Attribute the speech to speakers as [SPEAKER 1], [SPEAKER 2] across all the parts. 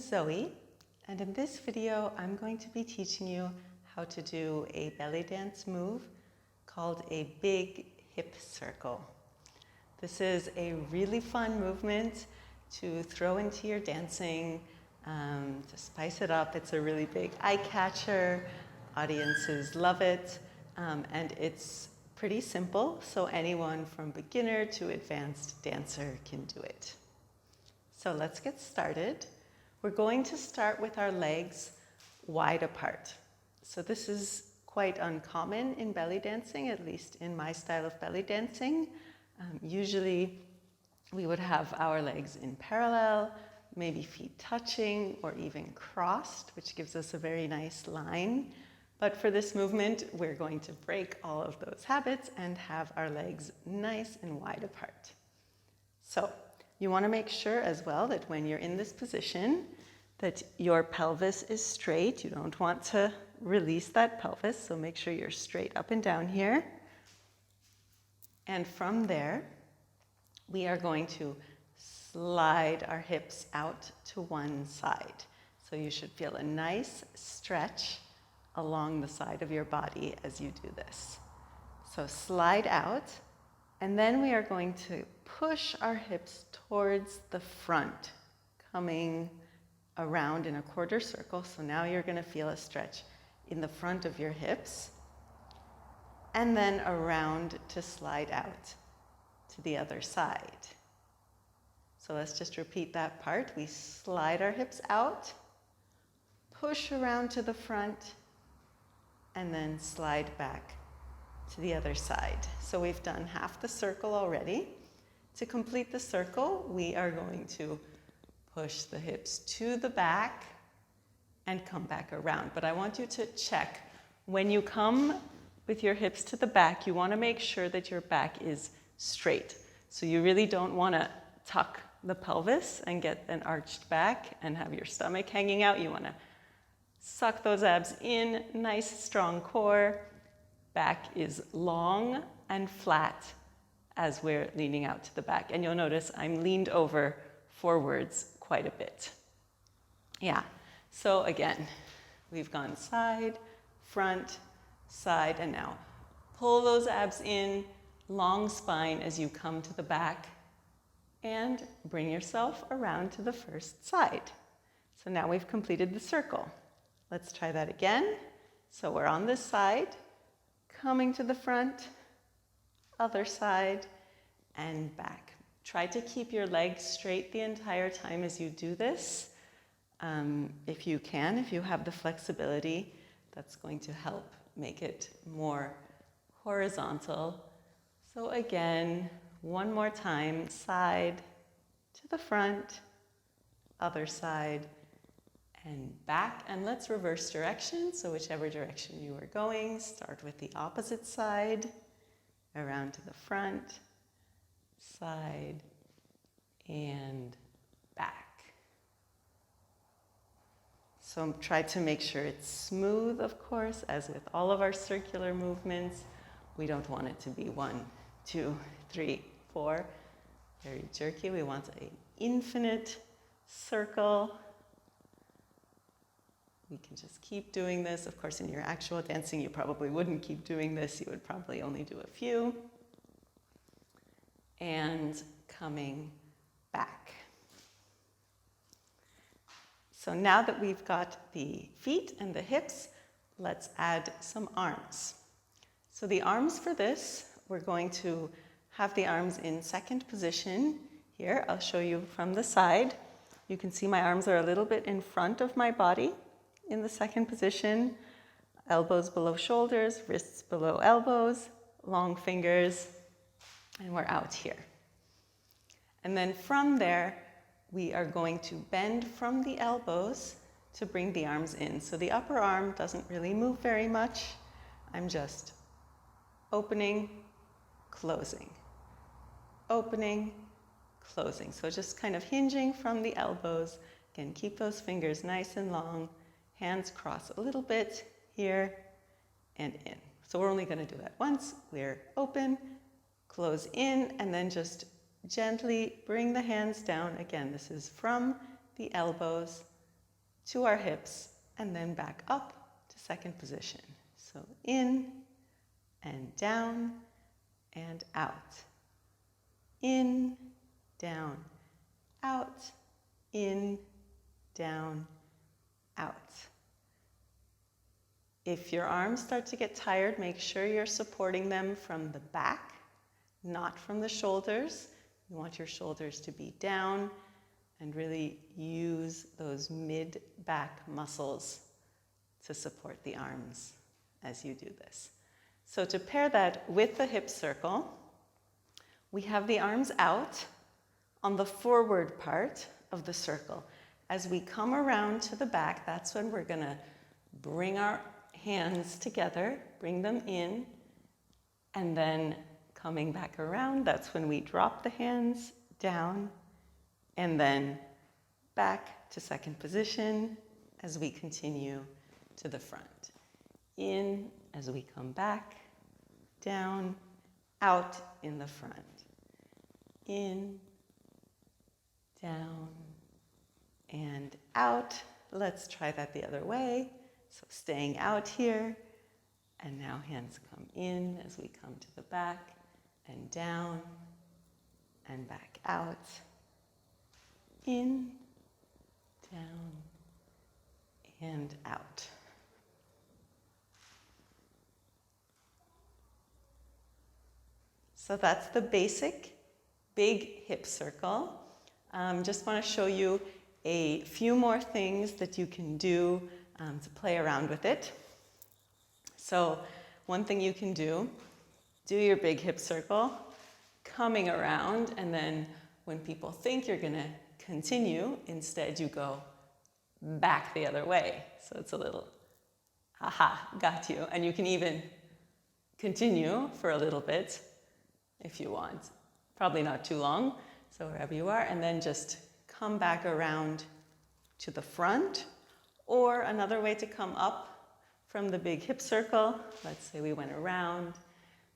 [SPEAKER 1] Zoe, and in this video I'm going to be teaching you how to do a belly dance move called a big hip circle. This is a really fun movement to throw into your dancing, to spice it up. It's a really big eye catcher. Audiences love it, and it's pretty simple, so anyone from beginner to advanced dancer can do it. So let's get started. We're going to start with our legs wide apart. So this is quite uncommon in belly dancing, at least in my style of belly dancing. Usually we would have our legs in parallel, maybe feet touching or even crossed, which gives us a very nice line. But for this movement, we're going to break all of those habits and have our legs nice and wide apart. So you want to make sure as well that when you're in this position that your pelvis is straight. You don't want to release that pelvis, so make sure you're straight up and down here. And from there, we are going to slide our hips out to one side. So you should feel a nice stretch along the side of your body as you do this. So slide out, and then we are going to push our hips towards the front, coming around in a quarter circle. So now you're going to feel a stretch in the front of your hips, and then around to slide out to the other side. So let's just repeat that part. We slide our hips out, push around to the front, and then slide back to the other side. So we've done half the circle already. To complete the circle, we are going to push the hips to the back and come back around. But I want you to check. When you come with your hips to the back, you want to make sure that your back is straight. So you really don't want to tuck the pelvis and get an arched back and have your stomach hanging out. You want to suck those abs in, nice strong core. Back is long and flat as we're leaning out to the back. And you'll notice I'm leaned over forwards quite a bit. Yeah, so again, we've gone side, front, side, and now pull those abs in, long spine as you come to the back, and bring yourself around to the first side. So now we've completed the circle. Let's try that again. So we're on this side, coming to the front, other side, and back. Try to keep your legs straight the entire time as you do this. If you can, if you have the flexibility, that's going to help make it more horizontal. So again, one more time, side to the front, other side, and back. And let's reverse direction. So whichever direction you are going, start with the opposite side, around to the front, side, and back. So try to make sure it's smooth, of course, as with all of our circular movements. We don't want it to be 1, 2, 3, 4, very jerky. We want an infinite circle. We can just keep doing this. Of course, in your actual dancing, you probably wouldn't keep doing this. You would probably only do a few. And coming back. So now that we've got the feet and the hips, let's add some arms. So the arms for this, we're going to have the arms in second position here. I'll show you from the side. You can see my arms are a little bit in front of my body in the second position. Elbows below shoulders, wrists below elbows, long fingers, and we're out here. And then from there, we are going to bend from the elbows to bring the arms in. So the upper arm doesn't really move very much. I'm just opening, closing, opening, closing. So just kind of hinging from the elbows. Again, keep those fingers nice and long. Hands cross a little bit here and in. So we're only going to do that once. We're open, close in, and then just gently bring the hands down. Again, this is from the elbows to our hips, and then back up to second position. So in and down and out. In, down, out, in, down, out. If your arms start to get tired, make sure you're supporting them from the back, not from the shoulders. You want your shoulders to be down and really use those mid-back muscles to support the arms as you do this. So to pair that with the hip circle, we have the arms out on the forward part of the circle. As we come around to the back, that's when we're going to bring our hands together, bring them in, and then coming back around, that's when we drop the hands down and then back to second position as we continue to the front. In as we come back, down, out in the front. In, down, and out. Let's try that the other way. So staying out here, and now hands come in as we come to the back, and down, and back out. In, down, and out. So that's the basic big hip circle. Just want to show you a few more things that you can do to play around with it. So one thing you can do your big hip circle, coming around, and then when people think you're going to continue, instead you go back the other way. So it's a little, aha, got you. And you can even continue for a little bit if you want. Probably not too long, so wherever you are, and then just come back around to the front. Or another way to come up from the big hip circle, let's say we went around,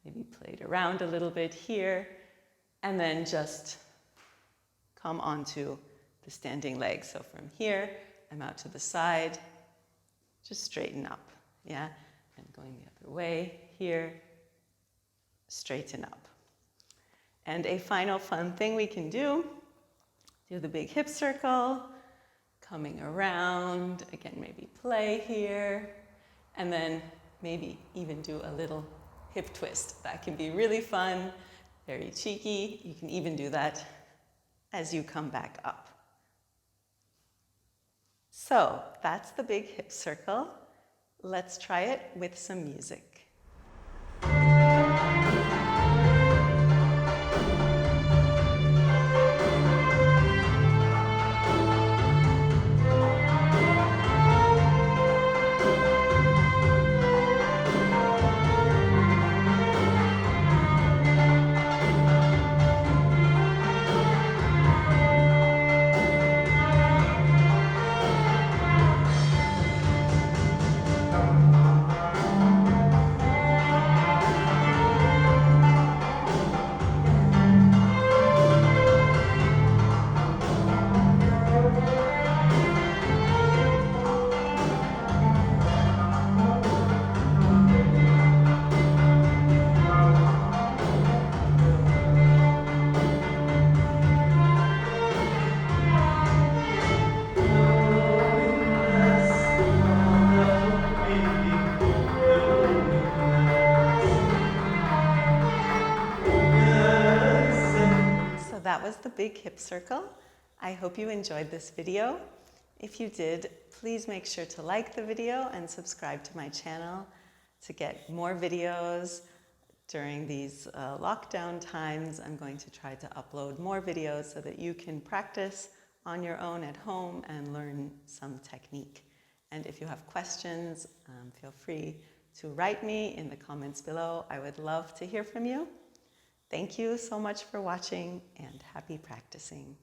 [SPEAKER 1] maybe played around a little bit here, and then just come onto the standing leg. So from here, I'm out to the side, just straighten up, yeah? And going the other way here, straighten up. And a final fun thing we can do the big hip circle, coming around, again, maybe play here, and then maybe even do a little hip twist. That can be really fun, very cheeky. You can even do that as you come back up. So that's the big hip circle. Let's try it with some music. That was the big hip circle. I hope you enjoyed this video. If you did, please make sure to like the video and subscribe to my channel to get more videos. During these lockdown times, I'm going to try to upload more videos so that you can practice on your own at home and learn some technique. And if you have questions, feel free to write me in the comments below. I would love to hear from you. Thank you so much for watching, and happy practicing.